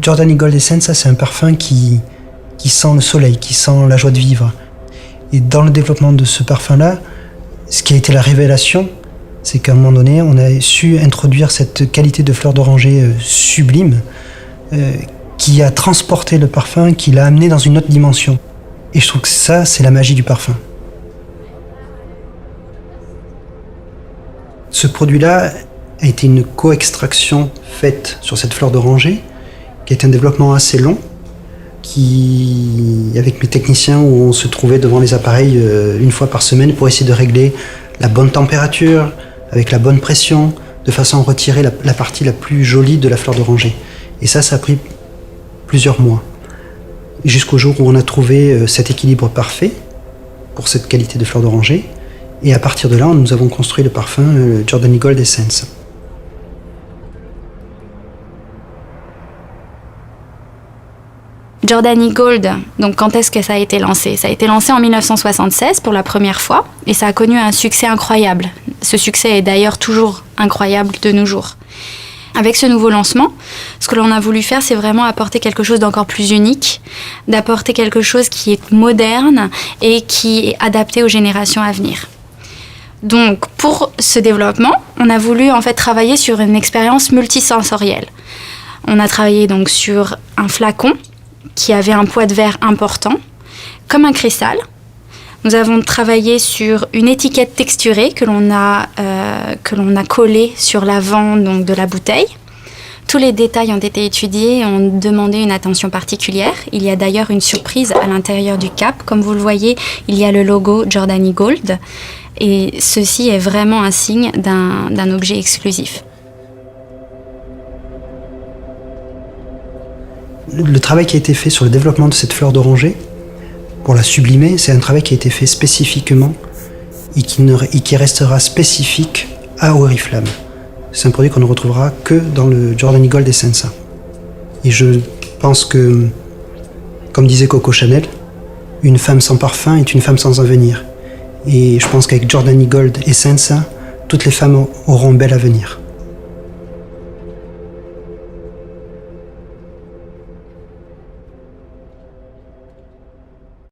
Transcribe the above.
Giordani Gold Essence, c'est un parfum qui sent le soleil, qui sent la joie de vivre. Et dans le développement de ce parfum-là, ce qui a été la révélation, c'est qu'à un moment donné, on a su introduire cette qualité de fleur d'oranger sublime qui a transporté le parfum, qui l'a amené dans une autre dimension. Et je trouve que ça, c'est la magie du parfum. Ce produit-là a été une co-extraction faite sur cette fleur d'oranger, qui a été un développement assez long, avec mes techniciens, où on se trouvait devant les appareils une fois par semaine pour essayer de régler la bonne température, avec la bonne pression, de façon à retirer la partie la plus jolie de la fleur d'oranger. Et ça a pris plusieurs mois, jusqu'au jour où on a trouvé cet équilibre parfait pour cette qualité de fleur d'oranger. Et à partir de là, nous avons construit le parfum Giordani Gold Essence. Giordani Gold, donc quand est-ce que ça a été lancé ? Ça a été lancé en 1976 pour la première fois et ça a connu un succès incroyable. Ce succès est d'ailleurs toujours incroyable de nos jours. Avec ce nouveau lancement, ce que l'on a voulu faire, c'est vraiment apporter quelque chose d'encore plus unique, d'apporter quelque chose qui est moderne et qui est adapté aux générations à venir. Donc, pour ce développement, on a voulu en fait travailler sur une expérience multisensorielle. On a travaillé donc sur un flacon qui avait un poids de verre important, comme un cristal. Nous avons travaillé sur une étiquette texturée que l'on a collée sur l'avant donc, de la bouteille. Tous les détails ont été étudiés et ont demandé une attention particulière. Il y a d'ailleurs une surprise à l'intérieur du cap. Comme vous le voyez, il y a le logo Giordani Gold. Et ceci est vraiment un signe d'un objet exclusif. Le travail qui a été fait sur le développement de cette fleur d'oranger, pour la sublimer, c'est un travail qui a été fait spécifiquement et qui restera spécifique à Oriflamme. C'est un produit qu'on ne retrouvera que dans le Giordani Gold Essence. Et je pense que, comme disait Coco Chanel, une femme sans parfum est une femme sans avenir. Et je pense qu'avec Giordani Gold Essence, toutes les femmes auront un bel avenir.